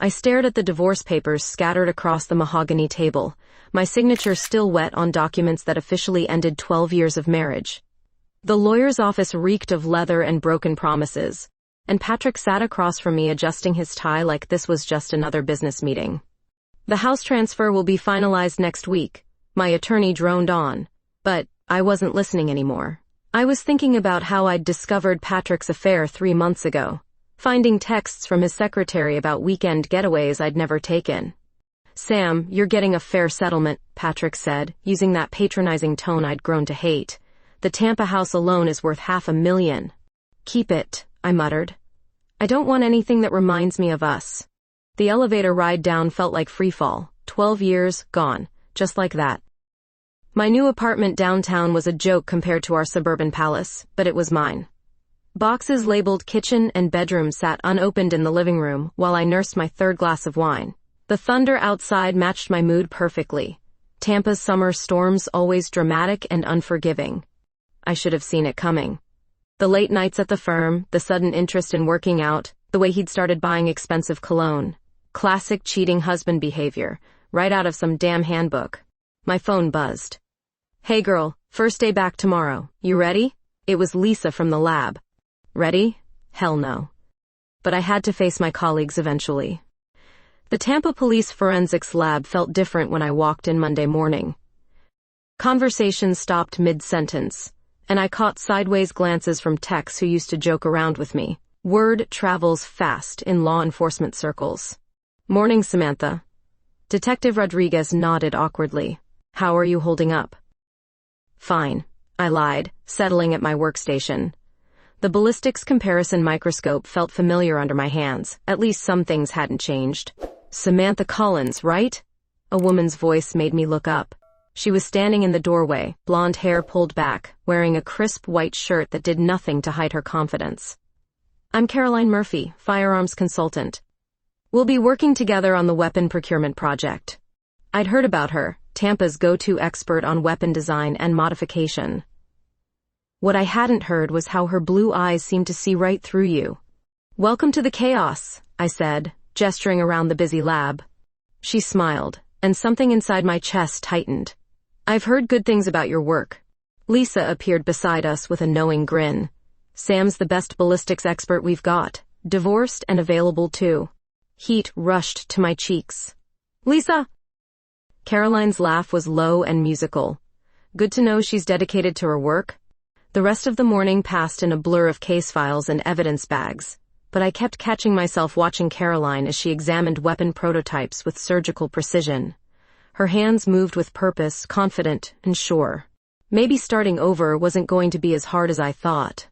I stared at the divorce papers scattered across the mahogany table, my signature still wet on documents that officially ended 12 years of marriage. The lawyer's office reeked of leather and broken promises, and Patrick sat across from me adjusting his tie like this was just another business meeting. The house transfer will be finalized next week, my attorney droned on, but I wasn't listening anymore. I was thinking about how I'd discovered Patrick's affair 3 months ago, finding texts from his secretary about weekend getaways I'd never taken. "Sam, you're getting a fair settlement," Patrick said, using that patronizing tone I'd grown to hate. "The Tampa house alone is worth $500,000. "Keep it," I muttered. "I don't want anything that reminds me of us." The elevator ride down felt like freefall. 12 years, gone, just like that. My new apartment downtown was a joke compared to our suburban palace, but it was mine. Boxes labeled kitchen and bedroom sat unopened in the living room while I nursed my third glass of wine. The thunder outside matched my mood perfectly. Tampa's summer storms always dramatic and unforgiving. I should have seen it coming. The late nights at the firm, the sudden interest in working out, the way he'd started buying expensive cologne. Classic cheating husband behavior, right out of some damn handbook. My phone buzzed. "Hey girl, first day back tomorrow. You ready?" It was Lisa from the lab. Ready? Hell no. But I had to face my colleagues eventually. The Tampa Police Forensics Lab felt different when I walked in Monday morning. Conversations stopped mid-sentence, and I caught sideways glances from techs who used to joke around with me. Word travels fast in law enforcement circles. "Morning, Samantha." Detective Rodriguez nodded awkwardly. "How are you holding up?" "Fine," I lied, settling at my workstation. The ballistics comparison microscope felt familiar under my hands. At least some things hadn't changed. "Samantha Collins, right?" A woman's voice made me look up. She was standing in the doorway, blonde hair pulled back, wearing a crisp white shirt that did nothing to hide her confidence. "I'm Caroline Murphy, firearms consultant. We'll be working together on the weapon procurement project." I'd heard about her, Tampa's go-to expert on weapon design and modification. What I hadn't heard was how her blue eyes seemed to see right through you. "Welcome to the chaos," I said, gesturing around the busy lab. She smiled, and something inside my chest tightened. "I've heard good things about your work." Lisa appeared beside us with a knowing grin. "Sam's the best ballistics expert we've got, divorced and available too." Heat rushed to my cheeks. "Lisa!" Caroline's laugh was low and musical. Good to know she's dedicated to her work. The rest of the morning passed in a blur of case files and evidence bags, but I kept catching myself watching Caroline as she examined weapon prototypes with surgical precision. Her hands moved with purpose, confident and sure. Maybe starting over wasn't going to be as hard as I thought.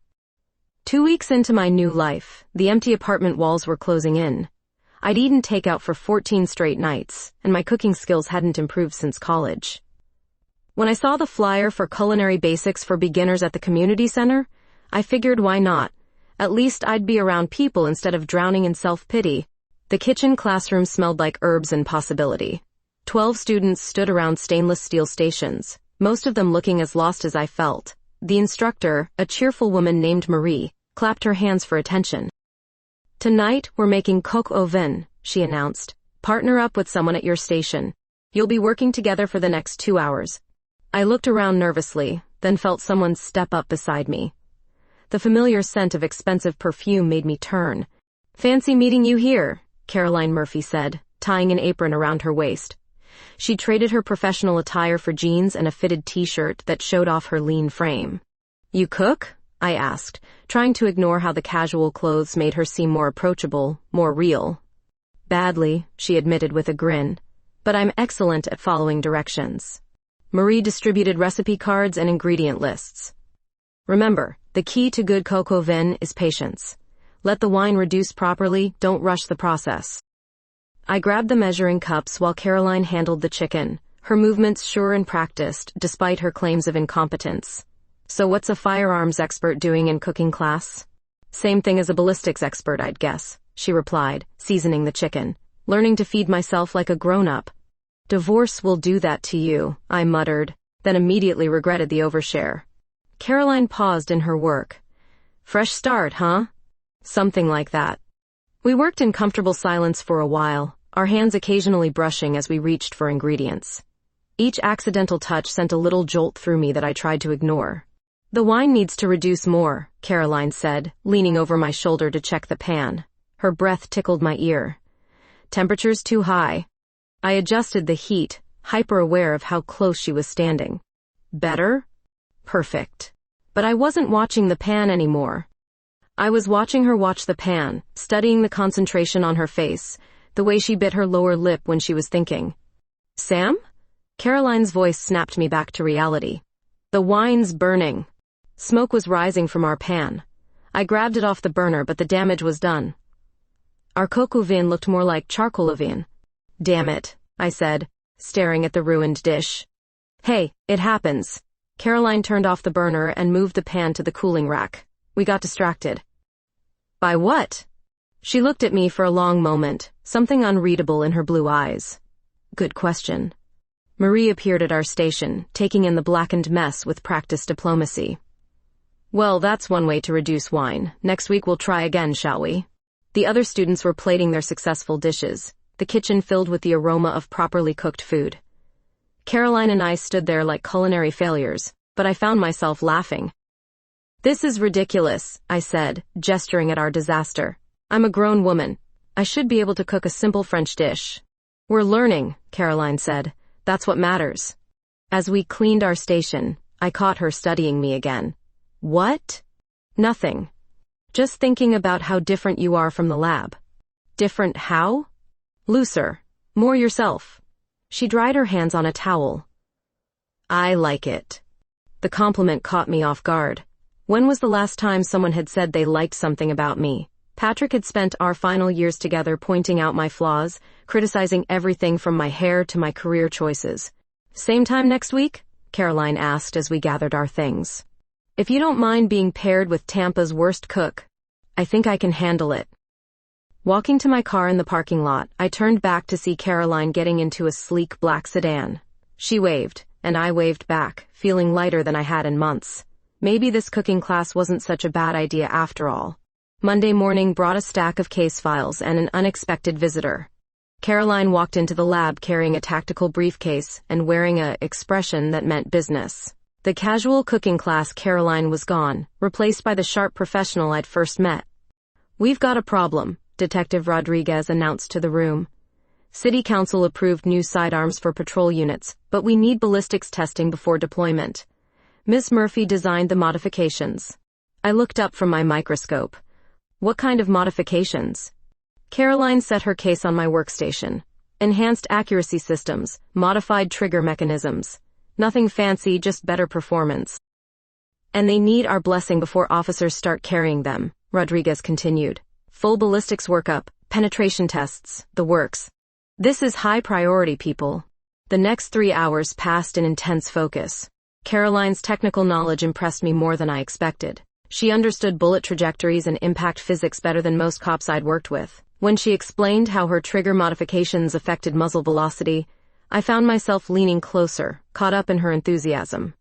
2 weeks into my new life, the empty apartment walls were closing in. I'd eaten takeout for 14 straight nights, and my cooking skills hadn't improved since college. When I saw the flyer for culinary basics for beginners at the community center, I figured why not? At least I'd be around people instead of drowning in self-pity. The kitchen classroom smelled like herbs and possibility. 12 students stood around stainless steel stations, most of them looking as lost as I felt. The instructor, a cheerful woman named Marie, clapped her hands for attention. "Tonight, we're making coq au vin," she announced. "Partner up with someone at your station. You'll be working together for the next 2 hours. I looked around nervously, then felt someone step up beside me. The familiar scent of expensive perfume made me turn. "Fancy meeting you here," Caroline Murphy said, tying an apron around her waist. She traded her professional attire for jeans and a fitted t-shirt that showed off her lean frame. "You cook?" I asked, trying to ignore how the casual clothes made her seem more approachable, more real. "Badly," she admitted with a grin. "But I'm excellent at following directions." Marie distributed recipe cards and ingredient lists. "Remember, the key to good coq au vin is patience. Let the wine reduce properly, don't rush the process." I grabbed the measuring cups while Caroline handled the chicken, her movements sure and practiced, despite her claims of incompetence. "So what's a firearms expert doing in cooking class?" "Same thing as a ballistics expert, I'd guess," she replied, seasoning the chicken. "Learning to feed myself like a grown-up." "Divorce will do that to you," I muttered, then immediately regretted the overshare. Caroline paused in her work. "Fresh start, huh?" "Something like that." We worked in comfortable silence for a while, our hands occasionally brushing as we reached for ingredients. Each accidental touch sent a little jolt through me that I tried to ignore. "The wine needs to reduce more," Caroline said, leaning over my shoulder to check the pan. Her breath tickled my ear. "Temperature's too high." I adjusted the heat, hyper-aware of how close she was standing. "Better?" "Perfect." But I wasn't watching the pan anymore. I was watching her watch the pan, studying the concentration on her face, the way she bit her lower lip when she was thinking. "Sam?" Caroline's voice snapped me back to reality. "The wine's burning." Smoke was rising from our pan. I grabbed it off the burner, but the damage was done. Our coq au vin looked more like charcoal au vin. "Damn it," I said, staring at the ruined dish. "Hey, it happens." Caroline turned off the burner and moved the pan to the cooling rack. We got distracted. "By what?" She looked at me for a long moment, something unreadable in her blue eyes. "Good question." Marie appeared at our station, taking in the blackened mess with practiced diplomacy. "Well, that's one way to reduce wine. Next week we'll try again, shall we?" The other students were plating their successful dishes, the kitchen filled with the aroma of properly cooked food. Caroline and I stood there like culinary failures, but I found myself laughing. "This is ridiculous," I said, gesturing at our disaster. "I'm a grown woman. I should be able to cook a simple French dish." "We're learning," Caroline said. "That's what matters." As we cleaned our station, I caught her studying me again. "What?" "Nothing. Just thinking about how different you are from the lab." "Different how?" "Looser. More yourself." She dried her hands on a towel. "I like it." The compliment caught me off guard. When was the last time someone had said they liked something about me? Patrick had spent our final years together pointing out my flaws, criticizing everything from my hair to my career choices. "Same time next week?" Caroline asked as we gathered our things. "If you don't mind being paired with Tampa's worst cook, I think I can handle it." Walking to my car in the parking lot, I turned back to see Caroline getting into a sleek black sedan. She waved, and I waved back, feeling lighter than I had in months. Maybe this cooking class wasn't such a bad idea after all. Monday morning brought a stack of case files and an unexpected visitor. Caroline walked into the lab carrying a tactical briefcase and wearing a expression that meant business. The casual cooking class Caroline was gone, replaced by the sharp professional I'd first met. "We've got a problem," Detective Rodriguez announced to the room. "City Council approved new sidearms for patrol units, but we need ballistics testing before deployment. Miss Murphy designed the modifications." I looked up from my microscope. "What kind of modifications?" Caroline set her case on my workstation. "Enhanced accuracy systems, modified trigger mechanisms. Nothing fancy, just better performance. And they need our blessing before officers start carrying them," Rodriguez continued. "Full ballistics workup, penetration tests, the works. This is high priority, people." The next 3 hours passed in intense focus. Caroline's technical knowledge impressed me more than I expected. She understood bullet trajectories and impact physics better than most cops I'd worked with. When she explained how her trigger modifications affected muzzle velocity, I found myself leaning closer, caught up in her enthusiasm.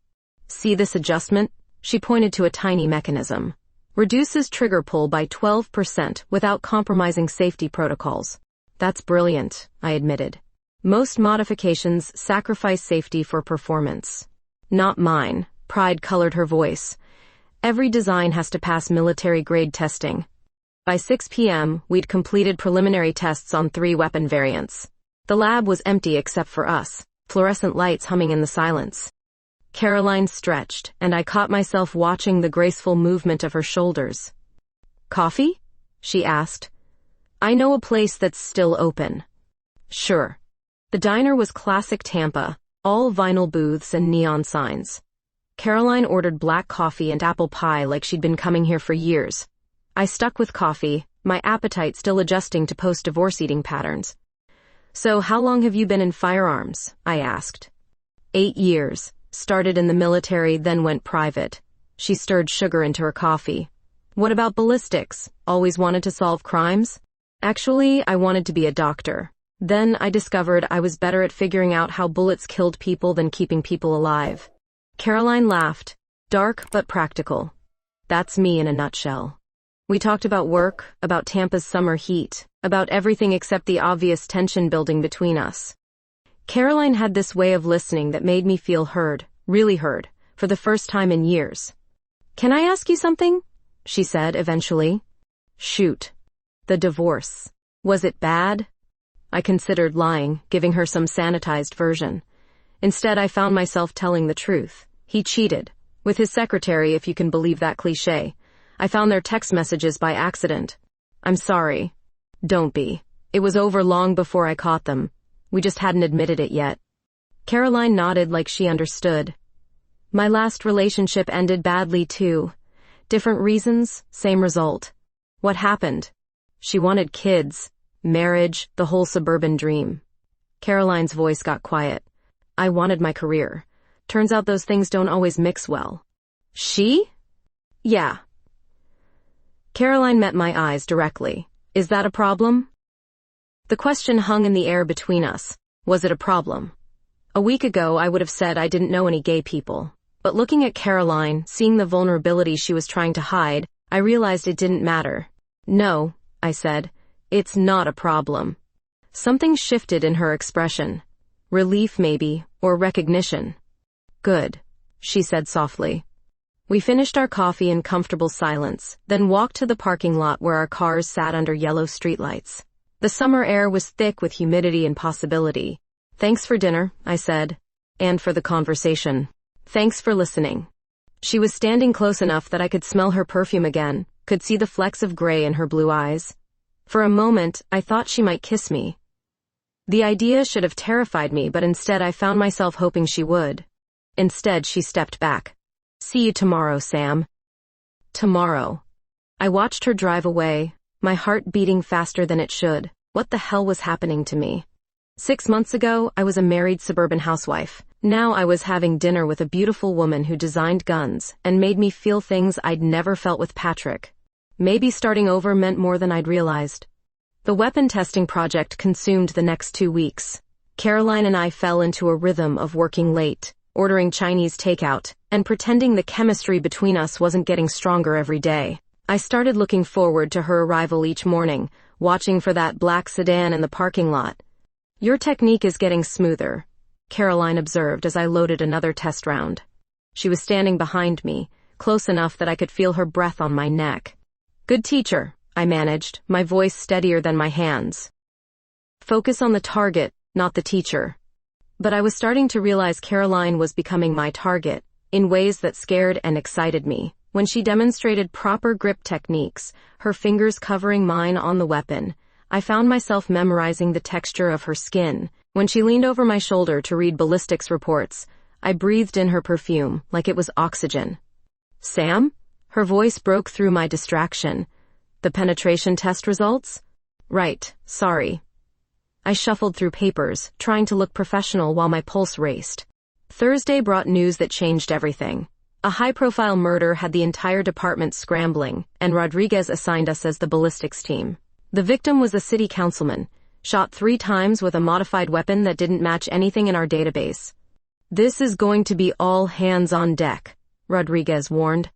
"See this adjustment?" She pointed to a tiny mechanism. "Reduces trigger pull by 12% without compromising safety protocols." "That's brilliant," I admitted. "Most modifications sacrifice safety for performance." "Not mine," pride colored her voice. "Every design has to pass military-grade testing." By 6 p.m., we'd completed preliminary tests on 3 weapon variants. The lab was empty except for us, fluorescent lights humming in the silence. Caroline stretched, and I caught myself watching the graceful movement of her shoulders. "Coffee?" she asked. "I know a place that's still open." "Sure." The diner was classic Tampa, all vinyl booths and neon signs. Caroline ordered black coffee and apple pie like she'd been coming here for years. I stuck with coffee, my appetite still adjusting to post-divorce eating patterns. "So how long have you been in firearms?" I asked. 8 years. Started in the military, then went private. She stirred sugar into her coffee. "What about ballistics? Always wanted to solve crimes?" "Actually, I wanted to be a doctor. Then I discovered I was better at figuring out how bullets killed people than keeping people alive." Caroline laughed, dark but practical. "That's me in a nutshell." We talked about work, about Tampa's summer heat, about everything except the obvious tension building between us. Caroline had this way of listening that made me feel heard, really heard, for the first time in years. "Can I ask you something?" she said eventually. "Shoot. The divorce. Was it bad?" I considered lying, giving her some sanitized version. Instead, I found myself telling the truth. He cheated. With his secretary, if you can believe that cliché. I found their text messages by accident. "I'm sorry." "Don't be. It was over long before I caught them. We just hadn't admitted it yet." Caroline nodded like she understood. "My last relationship ended badly too. Different reasons, same result." "What happened?" "She wanted kids, marriage, the whole suburban dream." Caroline's voice got quiet. "I wanted my career. Turns out those things don't always mix well." "She?" "Yeah." Caroline met my eyes directly. "Is that a problem?" The question hung in the air between us. Was it a problem? A week ago, I would have said I didn't know any gay people. But looking at Caroline, seeing the vulnerability she was trying to hide, I realized it didn't matter. "No," I said. "It's not a problem." Something shifted in her expression. Relief maybe, or recognition. "Good," she said softly. We finished our coffee in comfortable silence, then walked to the parking lot where our cars sat under yellow streetlights. The summer air was thick with humidity and possibility. "Thanks for dinner," I said. "And for the conversation. Thanks for listening." She was standing close enough that I could smell her perfume again, could see the flecks of gray in her blue eyes. For a moment, I thought she might kiss me. The idea should have terrified me, but instead I found myself hoping she would. Instead, she stepped back. "See you tomorrow, Sam." Tomorrow. I watched her drive away, my heart beating faster than it should. What the hell was happening to me? 6 months ago, I was a married suburban housewife. Now I was having dinner with a beautiful woman who designed guns and made me feel things I'd never felt with Patrick. Maybe starting over meant more than I'd realized. The weapon testing project consumed the next 2 weeks. Caroline and I fell into a rhythm of working late, ordering Chinese takeout, and pretending the chemistry between us wasn't getting stronger every day. I started looking forward to her arrival each morning, watching for that black sedan in the parking lot. "Your technique is getting smoother," Caroline observed as I loaded another test round. She was standing behind me, close enough that I could feel her breath on my neck. "Good teacher," I managed, my voice steadier than my hands. "Focus on the target, not the teacher." But I was starting to realize Caroline was becoming my target, in ways that scared and excited me. When she demonstrated proper grip techniques, her fingers covering mine on the weapon, I found myself memorizing the texture of her skin. When she leaned over my shoulder to read ballistics reports, I breathed in her perfume like it was oxygen. "Sam?" Her voice broke through my distraction. "The penetration test results?" "Right, sorry." I shuffled through papers, trying to look professional while my pulse raced. Thursday brought news that changed everything. A high-profile murder had the entire department scrambling, and Rodriguez assigned us as the ballistics team. The victim was a city councilman, shot 3 times with a modified weapon that didn't match anything in our database. "This is going to be all hands on deck," Rodriguez warned.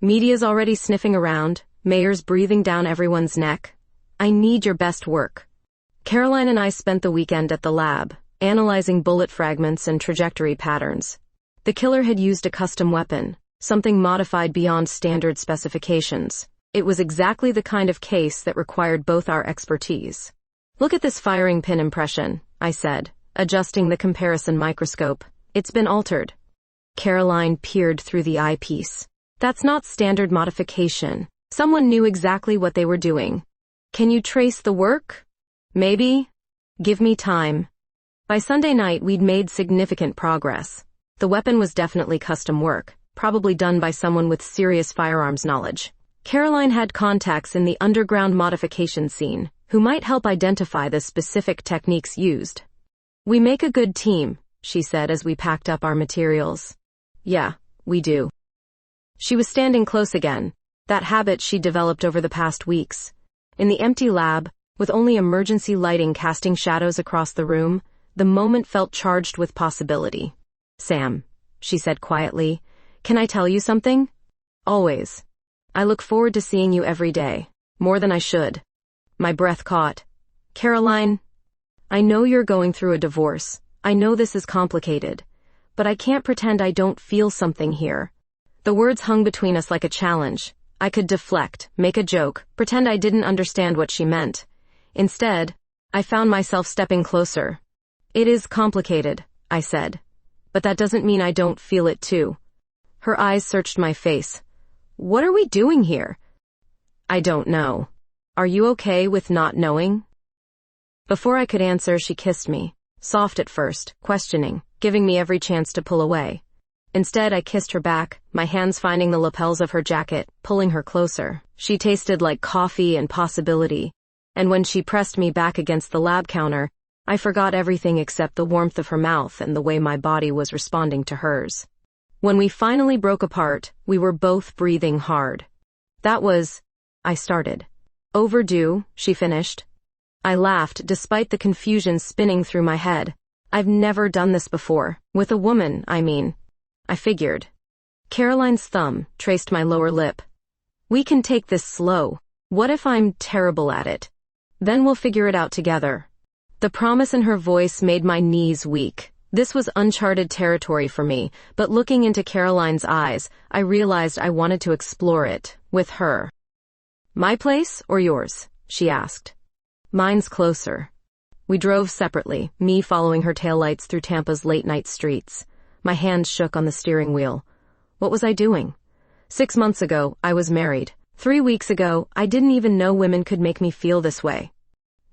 "Media's already sniffing around, mayors breathing down everyone's neck. I need your best work." Caroline and I spent the weekend at the lab, analyzing bullet fragments and trajectory patterns. The killer had used a custom weapon, something modified beyond standard specifications. It was exactly the kind of case that required both our expertise. "Look at this firing pin impression," I said, adjusting the comparison microscope. "It's been altered." Caroline peered through the eyepiece. "That's not standard modification. Someone knew exactly what they were doing." "Can you trace the work?" "Maybe. Give me time." By Sunday night, we'd made significant progress. The weapon was definitely custom work, probably done by someone with serious firearms knowledge. Caroline had contacts in the underground modification scene, who might help identify the specific techniques used. "We make a good team," she said as we packed up our materials. "Yeah, we do." She was standing close again, that habit she developed over the past weeks. In the empty lab, with only emergency lighting casting shadows across the room, the moment felt charged with possibility. "Sam," she said quietly, "can I tell you something?" "Always." I look forward to seeing you every day. More than I should. My breath caught. Caroline, I know you're going through a divorce. I know this is complicated. But I can't pretend I don't feel something here. The words hung between us like a challenge. I could deflect, make a joke, pretend I didn't understand what she meant. Instead, I found myself stepping closer. It is complicated, I said. But that doesn't mean I don't feel it too. Her eyes searched my face. What are we doing here? I don't know. Are you okay with not knowing? Before I could answer, she kissed me. Soft at first, questioning, giving me every chance to pull away. Instead, I kissed her back, my hands finding the lapels of her jacket, pulling her closer. She tasted like coffee and possibility. And when she pressed me back against the lab counter, I forgot everything except the warmth of her mouth and the way my body was responding to hers. When we finally broke apart, we were both breathing hard. That was, I started. Overdue, she finished. I laughed, despite the confusion spinning through my head. I've never done this before. With a woman, I mean. I figured. Caroline's thumb traced my lower lip. We can take this slow. What if I'm terrible at it? Then we'll figure it out together. The promise in her voice made my knees weak. This was uncharted territory for me, but looking into Caroline's eyes, I realized I wanted to explore it, with her. My place or yours? She asked. Mine's closer. We drove separately, me following her taillights through Tampa's late-night streets. My hands shook on the steering wheel. What was I doing? 6 months ago, I was married. 3 weeks ago, I didn't even know women could make me feel this way.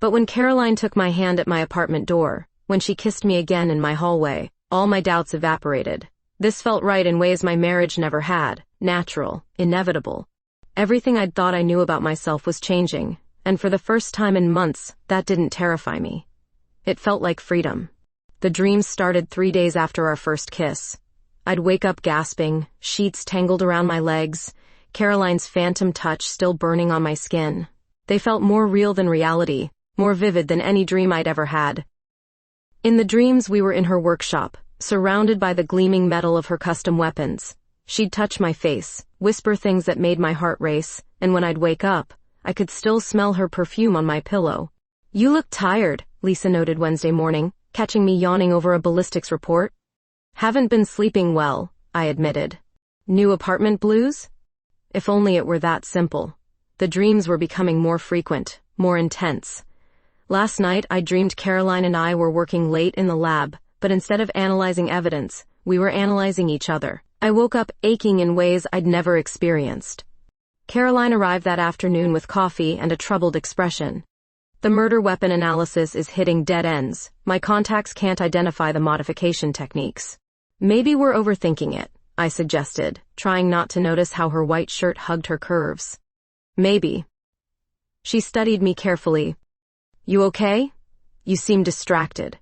But when Caroline took my hand at my apartment door, when she kissed me again in my hallway, all my doubts evaporated. This felt right in ways my marriage never had. Natural, inevitable. Everything I'd thought I knew about myself was changing, and for the first time in months, that didn't terrify me. It felt like freedom. The dreams started 3 days after our first kiss. I'd wake up gasping, sheets tangled around my legs, Caroline's phantom touch still burning on my skin. They felt more real than reality, more vivid than any dream I'd ever had. In the dreams, we were in her workshop, surrounded by the gleaming metal of her custom weapons. She'd touch my face, whisper things that made my heart race, and when I'd wake up, I could still smell her perfume on my pillow. You look tired, Lisa noted Wednesday morning, catching me yawning over a ballistics report. Haven't been sleeping well, I admitted. New apartment blues? If only it were that simple. The dreams were becoming more frequent, more intense. Last night, I dreamed Caroline and I were working late in the lab, but instead of analyzing evidence, we were analyzing each other. I woke up aching in ways I'd never experienced. Caroline arrived that afternoon with coffee and a troubled expression. The murder weapon analysis is hitting dead ends. My contacts can't identify the modification techniques. Maybe we're overthinking it, I suggested, trying not to notice how her white shirt hugged her curves. Maybe. She studied me carefully. You okay? You seem distracted.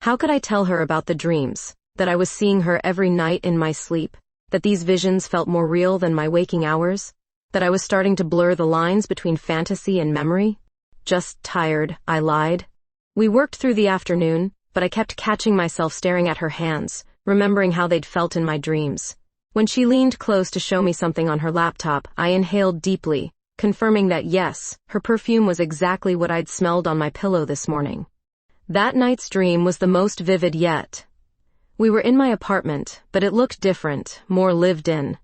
How could I tell her about the dreams, that I was seeing her every night in my sleep, that these visions felt more real than my waking hours, that I was starting to blur the lines between fantasy and memory? Just tired, I lied. We worked through the afternoon, but I kept catching myself staring at her hands, remembering how they'd felt in my dreams. When she leaned close to show me something on her laptop, I inhaled deeply, confirming that yes, her perfume was exactly what I'd smelled on my pillow this morning. That night's dream was the most vivid yet. We were in my apartment, but it looked different, more lived in.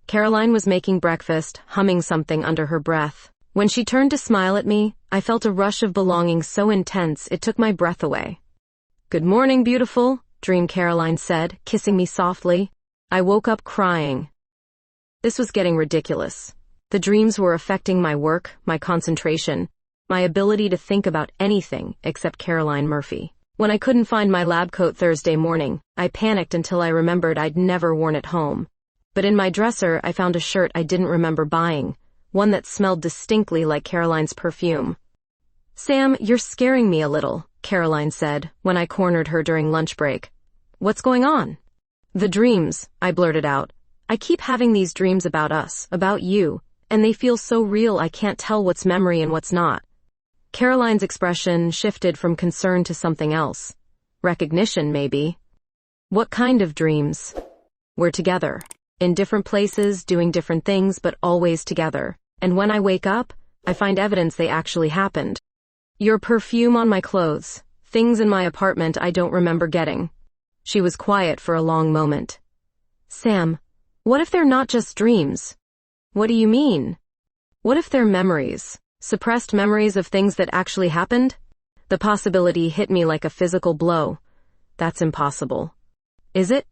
Caroline was making breakfast, humming something under her breath. When she turned to smile at me, I felt a rush of belonging so intense it took my breath away. Good morning, beautiful, Dream Caroline said, kissing me softly. I woke up crying. This was getting ridiculous. The dreams were affecting my work, my concentration, my ability to think about anything except Caroline Murphy. When I couldn't find my lab coat Thursday morning, I panicked until I remembered I'd never worn it home. But in my dresser, I found a shirt I didn't remember buying, one that smelled distinctly like Caroline's perfume. Sam, you're scaring me a little, Caroline said, when I cornered her during lunch break. What's going on? The dreams, I blurted out. I keep having these dreams about us, about you, and they feel so real I can't tell what's memory and what's not. Caroline's expression shifted from concern to something else. Recognition, maybe. What kind of dreams? We're together. in different places, doing different things, but always together. And when I wake up, I find evidence they actually happened. Your perfume on my clothes, things in my apartment I don't remember getting. She was quiet for a long moment. Sam, what if they're not just dreams? What do you mean? What if they're memories? Suppressed memories of things that actually happened? The possibility hit me like a physical blow. That's impossible. Is it?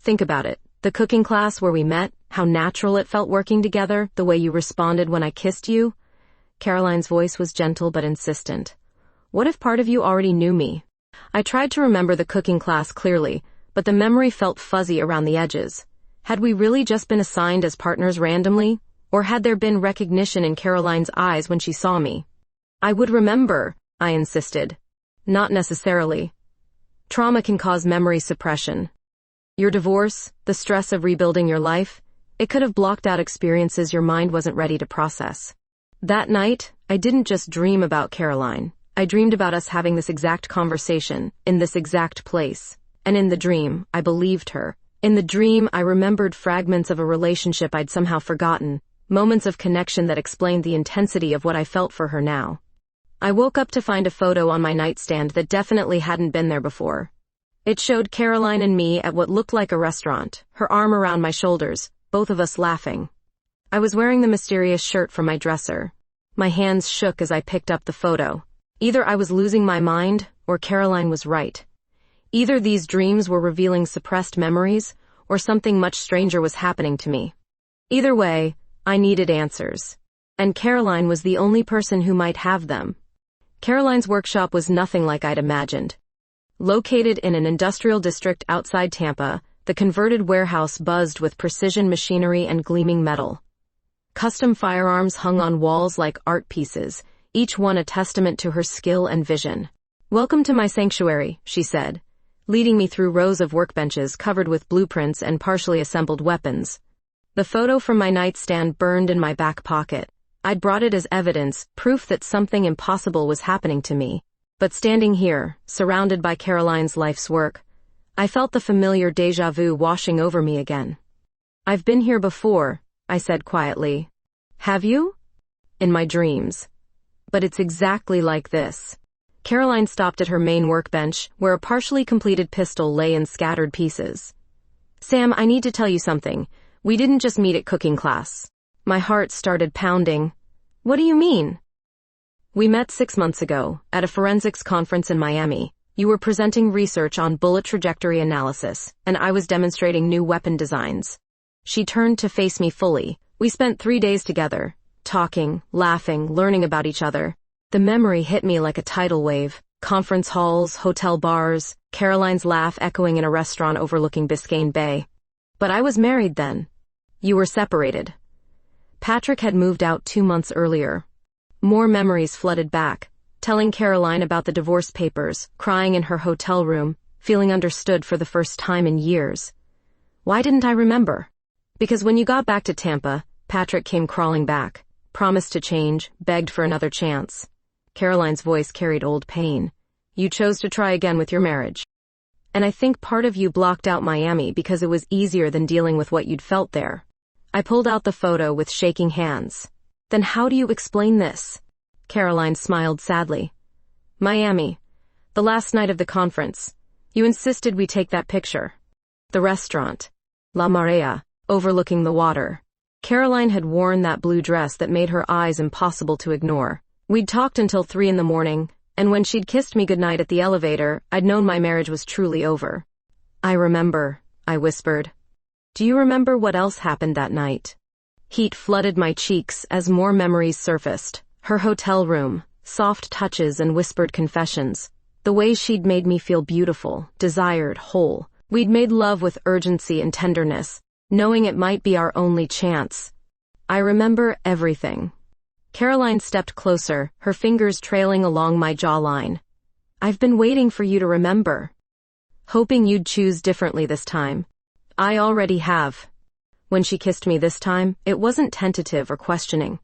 Think about it. The cooking class where we met, how natural it felt working together, the way you responded when I kissed you. Caroline's voice was gentle but insistent. What if part of you already knew me? I tried to remember the cooking class clearly, but the memory felt fuzzy around the edges. Had we really just been assigned as partners randomly? Or had there been recognition in Caroline's eyes when she saw me? I would remember, I insisted. Not necessarily. Trauma can cause memory suppression. Your divorce, the stress of rebuilding your life, it could have blocked out experiences your mind wasn't ready to process. That night, I didn't just dream about Caroline. I dreamed about us having this exact conversation, in this exact place. And in the dream, I believed her. In the dream, I remembered fragments of a relationship I'd somehow forgotten, moments of connection that explained the intensity of what I felt for her now. I woke up to find a photo on my nightstand that definitely hadn't been there before. It showed Caroline and me at what looked like a restaurant, her arm around my shoulders, both of us laughing. I was wearing the mysterious shirt from my dresser. My hands shook as I picked up the photo. Either I was losing my mind, or Caroline was right. Either these dreams were revealing suppressed memories, or something much stranger was happening to me. Either way, I needed answers. And Caroline was the only person who might have them. Caroline's workshop was nothing like I'd imagined. Located in an industrial district outside Tampa, the converted warehouse buzzed with precision machinery and gleaming metal. Custom firearms hung on walls like art pieces, each one a testament to her skill and vision. Welcome to my sanctuary, she said, leading me through rows of workbenches covered with blueprints and partially assembled weapons. The photo from my nightstand burned in my back pocket. I'd brought it as evidence, proof that something impossible was happening to me. But standing here, surrounded by Caroline's life's work, I felt the familiar déjà vu washing over me again. I've been here before, I said quietly. Have you? In my dreams. But it's exactly like this. Caroline stopped at her main workbench, where a partially completed pistol lay in scattered pieces. Sam, I need to tell you something. We didn't just meet at cooking class. My heart started pounding. What do you mean? We met 6 months ago, at a forensics conference in Miami. You were presenting research on bullet trajectory analysis, and I was demonstrating new weapon designs. She turned to face me fully. We spent 3 days together, talking, laughing, learning about each other. The memory hit me like a tidal wave. Conference halls, hotel bars, Caroline's laugh echoing in a restaurant overlooking Biscayne Bay. But I was married then. You were separated. Patrick had moved out 2 months earlier. More memories flooded back, telling Caroline about the divorce papers, crying in her hotel room, feeling understood for the first time in years. Why didn't I remember? Because when you got back to Tampa, Patrick came crawling back, promised to change, begged for another chance. Caroline's voice carried old pain. You chose to try again with your marriage. And I think part of you blocked out Miami because it was easier than dealing with what you'd felt there. I pulled out the photo with shaking hands. Then how do you explain this? Caroline smiled sadly. Miami. The last night of the conference. You insisted we take that picture. The restaurant. La Marea, overlooking the water. Caroline had worn that blue dress that made her eyes impossible to ignore. We'd talked until 3 a.m, and when she'd kissed me goodnight at the elevator, I'd known my marriage was truly over. I remember, I whispered. Do you remember what else happened that night? Heat flooded my cheeks as more memories surfaced. Her hotel room, soft touches and whispered confessions. The way she'd made me feel beautiful, desired, whole. We'd made love with urgency and tenderness, knowing it might be our only chance. I remember everything. Caroline stepped closer, her fingers trailing along my jawline. I've been waiting for you to remember. Hoping you'd choose differently this time. I already have. When she kissed me this time, it wasn't tentative or questioning.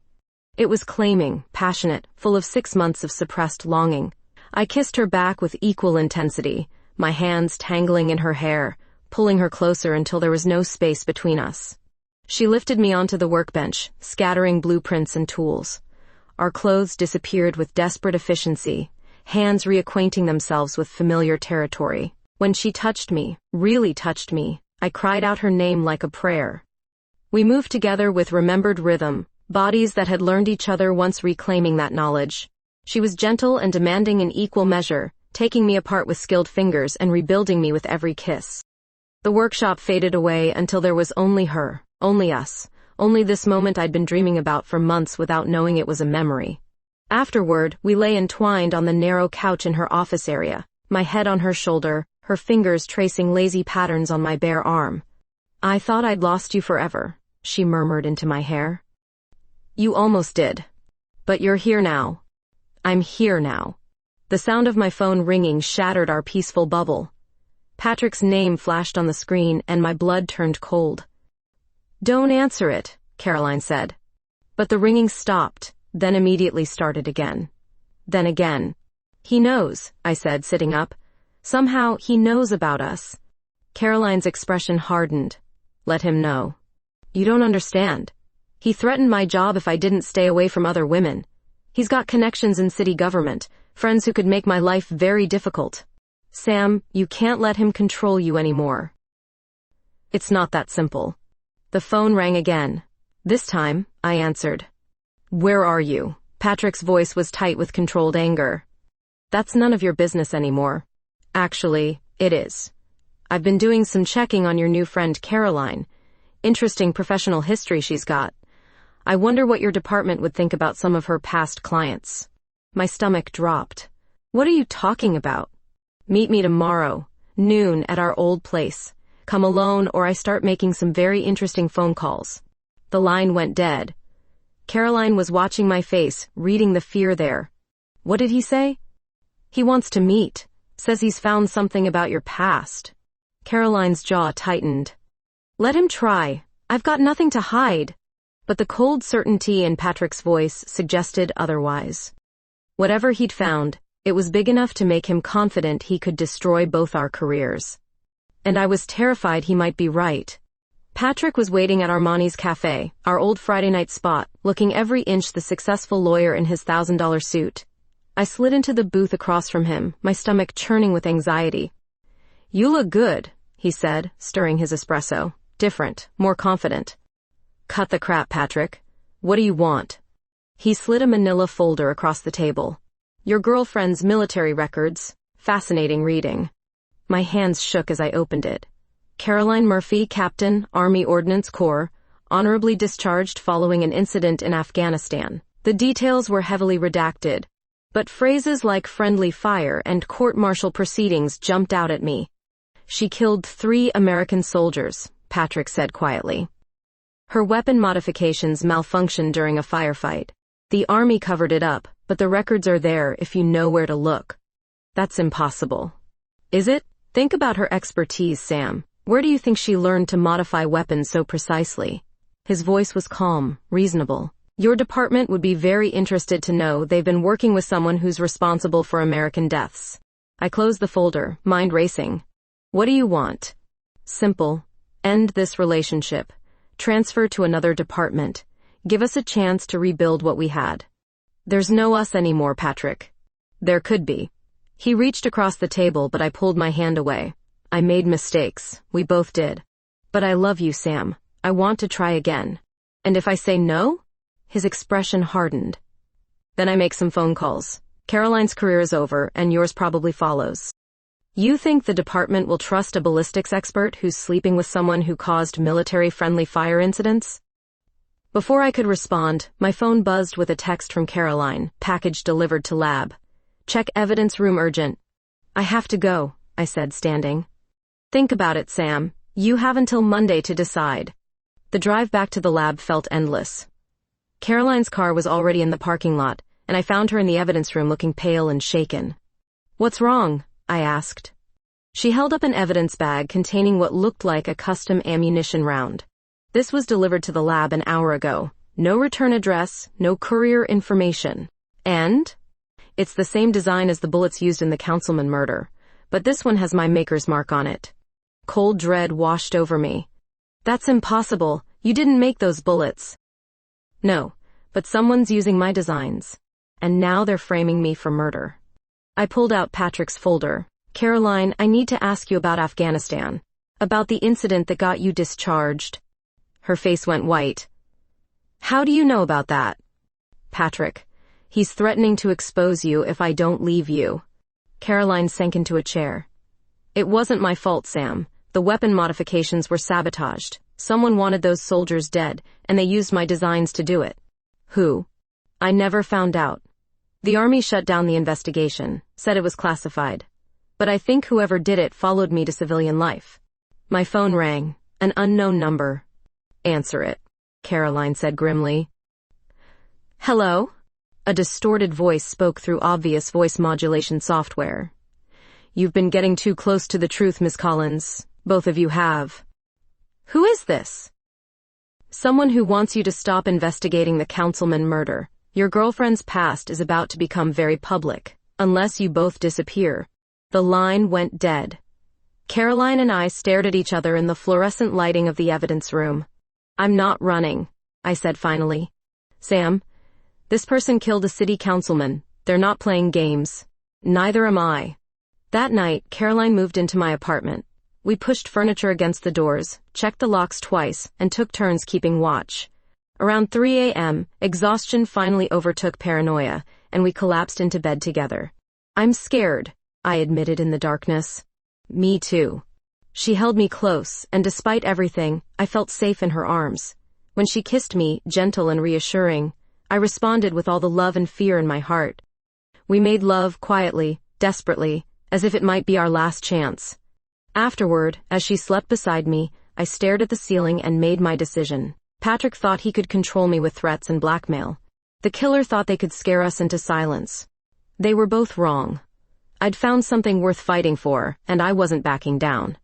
It was claiming, passionate, full of 6 months of suppressed longing. I kissed her back with equal intensity, my hands tangling in her hair, pulling her closer until there was no space between us. She lifted me onto the workbench, scattering blueprints and tools. Our clothes disappeared with desperate efficiency, hands reacquainting themselves with familiar territory. When she touched me, really touched me, I cried out her name like a prayer. We moved together with remembered rhythm, bodies that had learned each other once reclaiming that knowledge. She was gentle and demanding in equal measure, taking me apart with skilled fingers and rebuilding me with every kiss. The workshop faded away until there was only her, only us, only this moment I'd been dreaming about for months without knowing it was a memory. Afterward, we lay entwined on the narrow couch in her office area, my head on her shoulder, her fingers tracing lazy patterns on my bare arm. "I thought I'd lost you forever," she murmured into my hair. "You almost did. But you're here now. I'm here now." The sound of my phone ringing shattered our peaceful bubble. Patrick's name flashed on the screen and my blood turned cold. "Don't answer it," Caroline said. But the ringing stopped, then immediately started again. Then again. "He knows," I said, sitting up. "Somehow he knows about us." Caroline's expression hardened. "Let him know." "You don't understand. He threatened my job if I didn't stay away from other women. He's got connections in city government, friends who could make my life very difficult. Sam, you can't let him control you anymore." "It's not that simple." The phone rang again. This time, I answered. "Where are you?" Patrick's voice was tight with controlled anger. "That's none of your business anymore." "Actually, it is. I've been doing some checking on your new friend Caroline. Interesting professional history she's got. I wonder what your department would think about some of her past clients." My stomach dropped. "What are you talking about?" "Meet me tomorrow, noon, at our old place. Come alone or I start making some very interesting phone calls." The line went dead. Caroline was watching my face, reading the fear there. "What did he say?" "He wants to meet. Says he's found something about your past." Caroline's jaw tightened. "Let him try. I've got nothing to hide." But the cold certainty in Patrick's voice suggested otherwise. Whatever he'd found, it was big enough to make him confident he could destroy both our careers. And I was terrified he might be right. Patrick was waiting at Armani's cafe, our old Friday night spot, looking every inch the successful lawyer in his $1,000 suit. I slid into the booth across from him, my stomach churning with anxiety. "You look good," he said, stirring his espresso. "Different, more confident." "Cut the crap, Patrick. What do you want?" He slid a manila folder across the table. "Your girlfriend's military records. Fascinating reading." My hands shook as I opened it. Caroline Murphy, Captain, Army Ordnance Corps, honorably discharged following an incident in Afghanistan. The details were heavily redacted, but phrases like friendly fire and court-martial proceedings jumped out at me. "She killed 3 American soldiers," Patrick said quietly. "Her weapon modifications malfunctioned during a firefight. The Army covered it up, but the records are there if you know where to look." "That's impossible." "Is it? Think about her expertise, Sam. Where do you think she learned to modify weapons so precisely?" His voice was calm, reasonable. "Your department would be very interested to know they've been working with someone who's responsible for American deaths." I closed the folder, mind racing. "What do you want?" "Simple. End this relationship. Transfer to another department. Give us a chance to rebuild what we had." "There's no us anymore, Patrick." "There could be." He reached across the table, but I pulled my hand away. "I made mistakes. We both did. But I love you, Sam. I want to try again." "And if I say no?" His expression hardened. "Then I make some phone calls. Caroline's career is over, and yours probably follows." "You think the department will trust a ballistics expert who's sleeping with someone who caused military-friendly fire incidents?" Before I could respond, my phone buzzed with a text from Caroline, package delivered to lab. "Check evidence room urgent." "I have to go," I said, standing. "Think about it, Sam. You have until Monday to decide." The drive back to the lab felt endless. Caroline's car was already in the parking lot, and I found her in the evidence room looking pale and shaken. "What's wrong?" I asked. She held up an evidence bag containing what looked like a custom ammunition round. "This was delivered to the lab an hour ago. No return address, no courier information. And? It's the same design as the bullets used in the Councilman murder, but this one has my maker's mark on it." Cold dread washed over me. "That's impossible. You didn't make those bullets. No, but someone's using my designs. And now they're framing me for murder. I pulled out Patrick's folder. Caroline, I need to ask you about Afghanistan. About the incident that got you discharged. Her face went white. How do you know about that? Patrick, he's threatening to expose you if I don't leave you. Caroline sank into a chair. It wasn't my fault, Sam. The weapon modifications were sabotaged. Someone wanted those soldiers dead, and they used my designs to do it. Who? I never found out. The army shut down the investigation, said it was classified. But I think whoever did it followed me to civilian life. My phone rang. An unknown number. Answer it, Caroline said grimly. Hello? A distorted voice spoke through obvious voice modulation software. You've been getting too close to the truth, Miss Collins. Both of you have. Who is this? Someone who wants you to stop investigating the councilman murder. Your girlfriend's past is about to become very public, unless you both disappear. The line went dead. Caroline and I stared at each other in the fluorescent lighting of the evidence room. I'm not running, I said finally. Sam, this person killed a city councilman. They're not playing games. Neither am I. That night, Caroline moved into my apartment. We pushed furniture against the doors, checked the locks twice, and took turns keeping watch. Around 3 a.m., exhaustion finally overtook paranoia, and we collapsed into bed together. I'm scared, I admitted in the darkness. Me too. She held me close, and despite everything, I felt safe in her arms. When she kissed me, gentle and reassuring, I responded with all the love and fear in my heart. We made love quietly, desperately, as if it might be our last chance. Afterward, as she slept beside me, I stared at the ceiling and made my decision. Patrick thought he could control me with threats and blackmail. The killer thought they could scare us into silence. They were both wrong. I'd found something worth fighting for, and I wasn't backing down.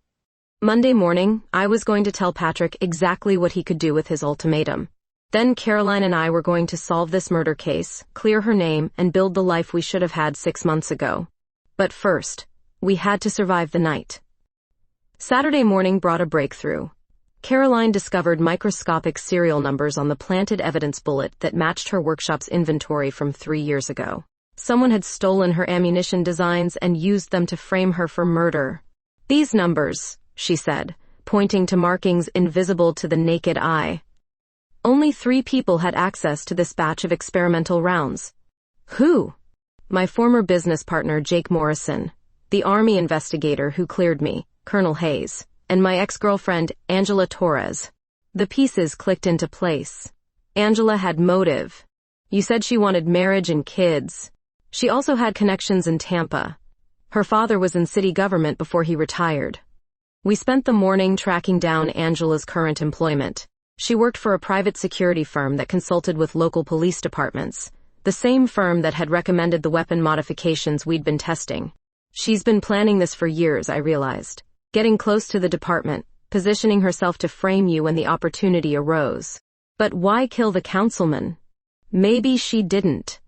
Monday morning, I was going to tell Patrick exactly what he could do with his ultimatum. Then Caroline and I were going to solve this murder case, clear her name, and build the life we should have had 6 months ago. But first, we had to survive the night. Saturday morning brought a breakthrough. Caroline discovered microscopic serial numbers on the planted evidence bullet that matched her workshop's inventory from 3 years ago. Someone had stolen her ammunition designs and used them to frame her for murder. These numbers, she said, pointing to markings invisible to the naked eye. Only 3 people had access to this batch of experimental rounds. Who? My former business partner, Jake Morrison, the army investigator who cleared me, Colonel Hayes, and my ex-girlfriend, Angela Torres. The pieces clicked into place. Angela had motive. You said she wanted marriage and kids. She also had connections in Tampa. Her father was in city government before he retired. We spent the morning tracking down Angela's current employment. She worked for a private security firm that consulted with local police departments, the same firm that had recommended the weapon modifications we'd been testing. She's been planning this for years, I realized. Getting close to the department, positioning herself to frame you when the opportunity arose. But why kill the councilman? Maybe she didn't.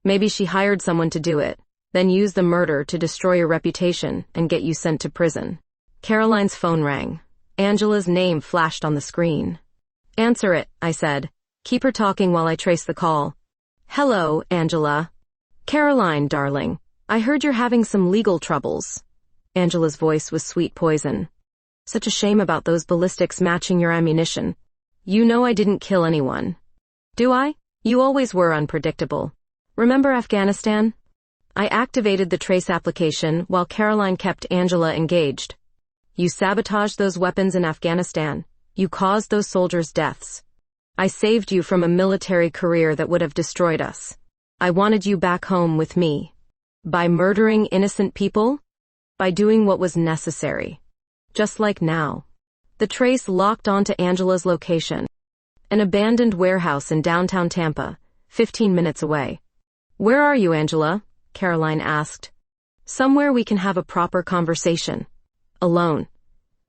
Maybe she hired someone to do it, then used the murder to destroy your reputation and get you sent to prison. Caroline's phone rang. Angela's name flashed on the screen. Answer it, I said. Keep her talking while I trace the call. Hello, Angela. Caroline, darling. I heard you're having some legal troubles. Angela's voice was sweet poison. Such a shame about those ballistics matching your ammunition. You know I didn't kill anyone. Do I? You always were unpredictable. Remember Afghanistan? I activated the trace application while Caroline kept Angela engaged. You sabotaged those weapons in Afghanistan. You caused those soldiers' deaths. I saved you from a military career that would have destroyed us. I wanted you back home with me. By murdering innocent people? By doing what was necessary. Just like now. The trace locked onto Angela's location. An abandoned warehouse in downtown Tampa, 15 minutes away. Where are you, Angela? Caroline asked. Somewhere we can have a proper conversation. Alone.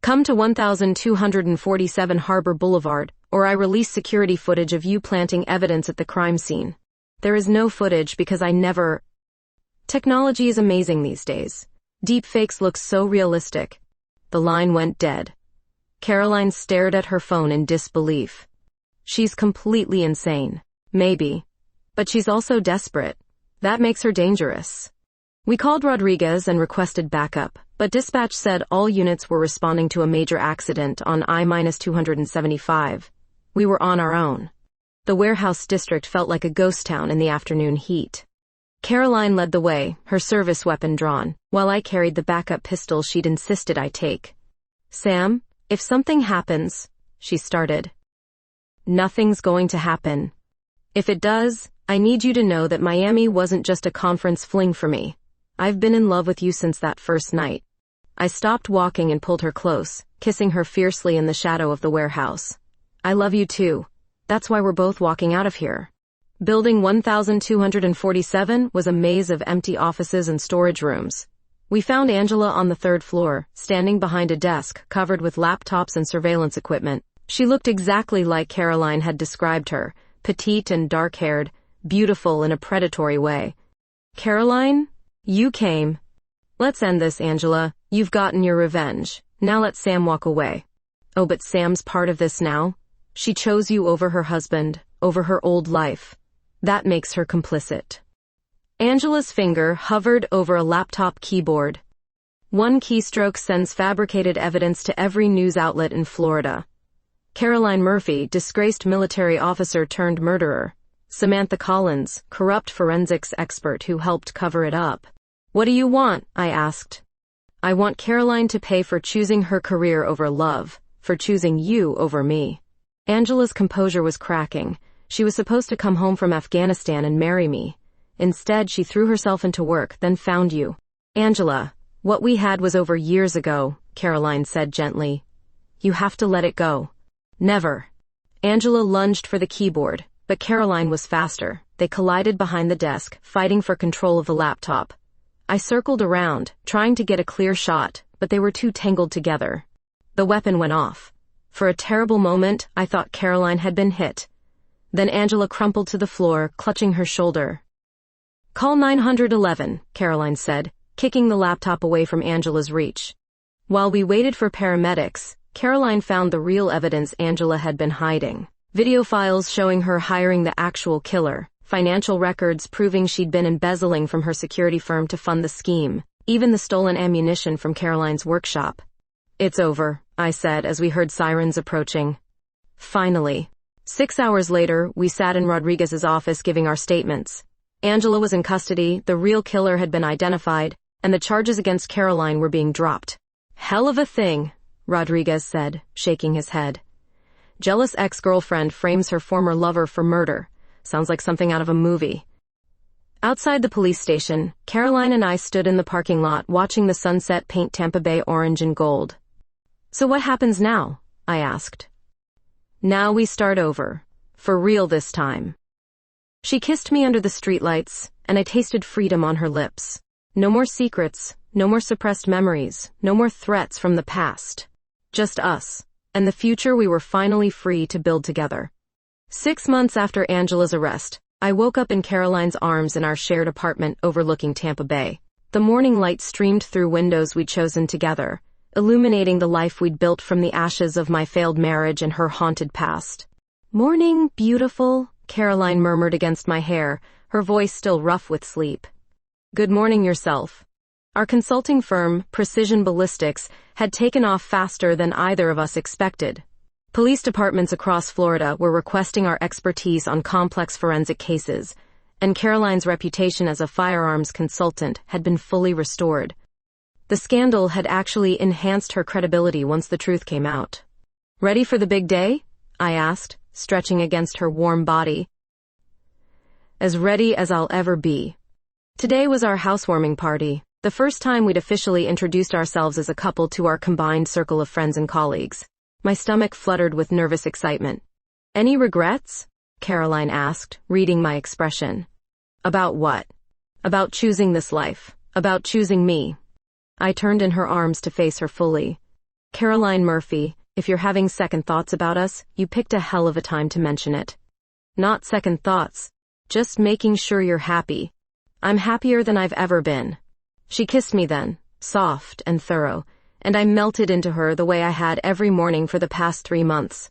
Come to 1247 Harbor Boulevard, or I release security footage of you planting evidence at the crime scene. There is no footage because I never... Technology is amazing these days. Deepfakes look so realistic. The line went dead. Caroline stared at her phone in disbelief. She's completely insane. Maybe. But she's also desperate. That makes her dangerous. We called Rodriguez and requested backup, but dispatch said all units were responding to a major accident on I-275. We were on our own. The warehouse district felt like a ghost town in the afternoon heat. Caroline led the way, her service weapon drawn, while I carried the backup pistol she'd insisted I take. Sam, if something happens, she started. Nothing's going to happen. If it does, I need you to know that Miami wasn't just a conference fling for me. I've been in love with you since that first night. I stopped walking and pulled her close, kissing her fiercely in the shadow of the warehouse. I love you too. That's why we're both walking out of here. Building 1247 was a maze of empty offices and storage rooms. We found Angela on the third floor, standing behind a desk covered with laptops and surveillance equipment. She looked exactly like Caroline had described her, petite and dark-haired, beautiful in a predatory way. Caroline? You came. Let's end this, Angela. You've gotten your revenge. Now let Sam walk away. Oh, but Sam's part of this now. She chose you over her husband, over her old life. That makes her complicit. Angela's finger hovered over a laptop keyboard. One keystroke sends fabricated evidence to every news outlet in Florida. Caroline Murphy, disgraced military officer turned murderer. Samantha Collins, corrupt forensics expert who helped cover it up. What do you want? I asked. I want Caroline to pay for choosing her career over love, for choosing you over me. Angela's composure was cracking. She was supposed to come home from Afghanistan and marry me. Instead, she threw herself into work, then found you. Angela, what we had was over years ago, Caroline said gently. You have to let it go. Never. Angela lunged for the keyboard, but Caroline was faster. They collided behind the desk, fighting for control of the laptop. I circled around, trying to get a clear shot, but they were too tangled together. The weapon went off. For a terrible moment, I thought Caroline had been hit. Then Angela crumpled to the floor, clutching her shoulder. Call 911, Caroline said, kicking the laptop away from Angela's reach. While we waited for paramedics, Caroline found the real evidence Angela had been hiding. Video files showing her hiring the actual killer, financial records proving she'd been embezzling from her security firm to fund the scheme, even the stolen ammunition from Caroline's workshop. It's over, I said as we heard sirens approaching. Finally. 6 hours later, we sat in Rodriguez's office giving our statements. Angela was in custody, the real killer had been identified, and the charges against Caroline were being dropped. Hell of a thing, Rodriguez said, shaking his head. Jealous ex-girlfriend frames her former lover for murder. Sounds like something out of a movie. Outside the police station, Caroline and I stood in the parking lot watching the sunset paint Tampa Bay orange and gold. So what happens now? I asked. Now we start over. For real this time. She kissed me under the streetlights, and I tasted freedom on her lips. No more secrets, no more suppressed memories, no more threats from the past. Just us, and the future we were finally free to build together. 6 months after Angela's arrest, I woke up in Caroline's arms in our shared apartment overlooking Tampa Bay. The morning light streamed through windows we'd chosen together, illuminating the life we'd built from the ashes of my failed marriage and her haunted past. Morning, beautiful, Caroline murmured against my hair, her voice still rough with sleep. Good morning yourself. Our consulting firm, Precision Ballistics, had taken off faster than either of us expected. Police departments across Florida were requesting our expertise on complex forensic cases, and Caroline's reputation as a firearms consultant had been fully restored. The scandal had actually enhanced her credibility once the truth came out. Ready for the big day? I asked, stretching against her warm body. As ready as I'll ever be. Today was our housewarming party, the first time we'd officially introduced ourselves as a couple to our combined circle of friends and colleagues. My stomach fluttered with nervous excitement. Any regrets? Caroline asked, reading my expression. About what? About choosing this life. About choosing me. I turned in her arms to face her fully. Caroline Murphy, if you're having second thoughts about us, you picked a hell of a time to mention it. Not second thoughts. Just making sure you're happy. I'm happier than I've ever been. She kissed me then, soft and thorough, and I melted into her the way I had every morning for the past 3 months.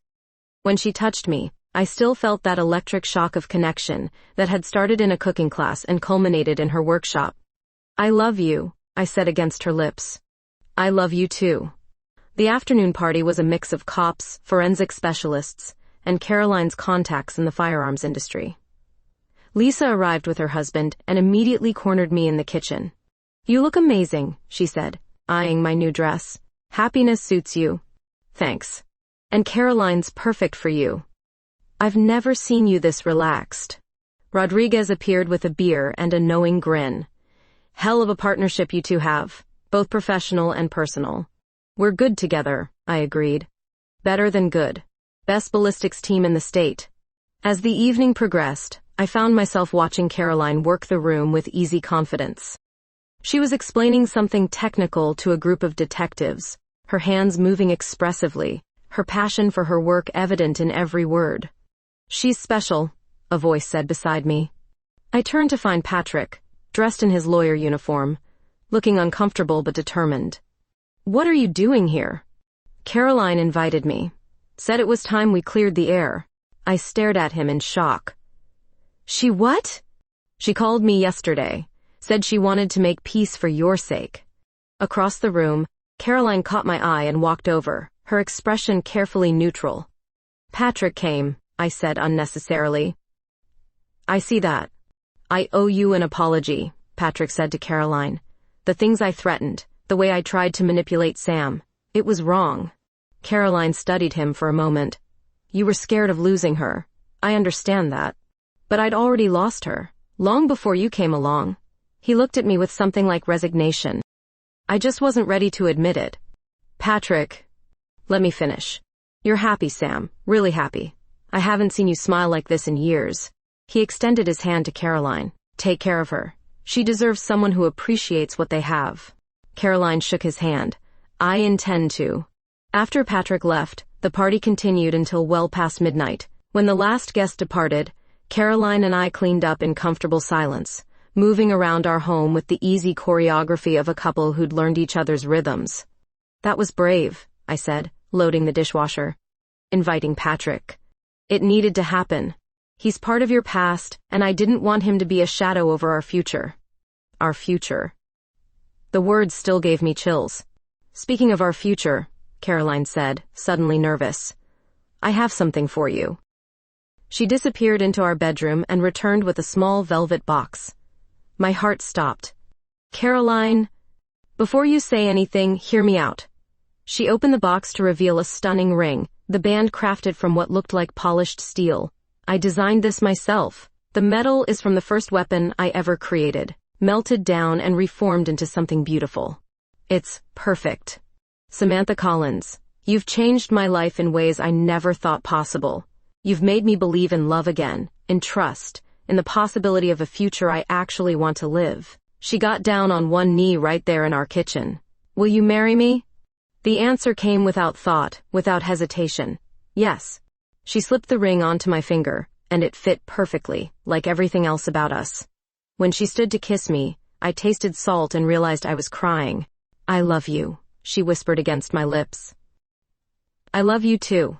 When she touched me, I still felt that electric shock of connection that had started in a cooking class and culminated in her workshop. "I love you," I said against her lips. "I love you too." The afternoon party was a mix of cops, forensic specialists, and Caroline's contacts in the firearms industry. Lisa arrived with her husband and immediately cornered me in the kitchen. "You look amazing," she said, eyeing my new dress. "Happiness suits you." "Thanks. And Caroline's perfect for you." "I've never seen you this relaxed." Rodriguez appeared with a beer and a knowing grin. "Hell of a partnership you two have, both professional and personal." "We're good together," I agreed. "Better than good. Best ballistics team in the state." As the evening progressed, I found myself watching Caroline work the room with easy confidence. She was explaining something technical to a group of detectives, her hands moving expressively, her passion for her work evident in every word. "She's special," a voice said beside me. I turned to find Patrick, dressed in his lawyer uniform, looking uncomfortable but determined. "What are you doing here?" "Caroline invited me. Said it was time we cleared the air." I stared at him in shock. "She what?" "She called me yesterday. Said she wanted to make peace for your sake." Across the room, Caroline caught my eye and walked over, her expression carefully neutral. "Patrick came," I said unnecessarily. "I see that. I owe you an apology," Patrick said to Caroline. "The things I threatened, the way I tried to manipulate Sam, it was wrong." Caroline studied him for a moment. "You were scared of losing her. I understand that. But I'd already lost her, long before you came along." He looked at me with something like resignation. I just wasn't ready to admit it. "Patrick, let me finish. You're happy, Sam, really happy. I haven't seen you smile like this in years." He extended his hand to Caroline. "Take care of her. She deserves someone who appreciates what they have." Caroline shook his hand. "I intend to." After Patrick left, the party continued until well past midnight. When the last guest departed, Caroline and I cleaned up in comfortable silence, moving around our home with the easy choreography of a couple who'd learned each other's rhythms. "That was brave," I said, loading the dishwasher. "Inviting Patrick. It needed to happen. He's part of your past, and I didn't want him to be a shadow over our future." Our future. The words still gave me chills. "Speaking of our future," Caroline said, suddenly nervous, "I have something for you." She disappeared into our bedroom and returned with a small velvet box. My heart stopped. "Caroline, before you say anything, hear me out." She opened the box to reveal a stunning ring, the band crafted from what looked like polished steel. "I designed this myself. The metal is from the first weapon I ever created, melted down and reformed into something beautiful. It's perfect. Samantha Collins, you've changed my life in ways I never thought possible. You've made me believe in love again, in trust, in the possibility of a future I actually want to live." She got down on one knee right there in our kitchen. "Will you marry me?" The answer came without thought, without hesitation. "Yes." She slipped the ring onto my finger, and it fit perfectly, like everything else about us. When she stood to kiss me, I tasted salt and realized I was crying. "I love you," she whispered against my lips. "I love you too."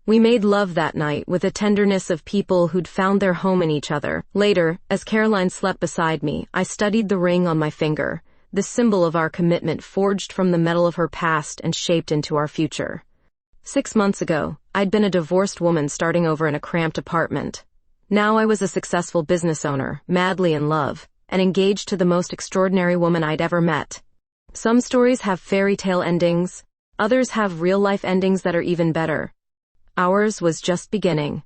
We made love that night with a tenderness of people who'd found their home in each other. Later, as Caroline slept beside me, I studied the ring on my finger, the symbol of our commitment forged from the metal of her past and shaped into our future. 6 months ago, I'd been a divorced woman starting over in a cramped apartment. Now I was a successful business owner, madly in love, and engaged to the most extraordinary woman I'd ever met. Some stories have fairy tale endings, others have real-life endings that are even better. Ours was just beginning.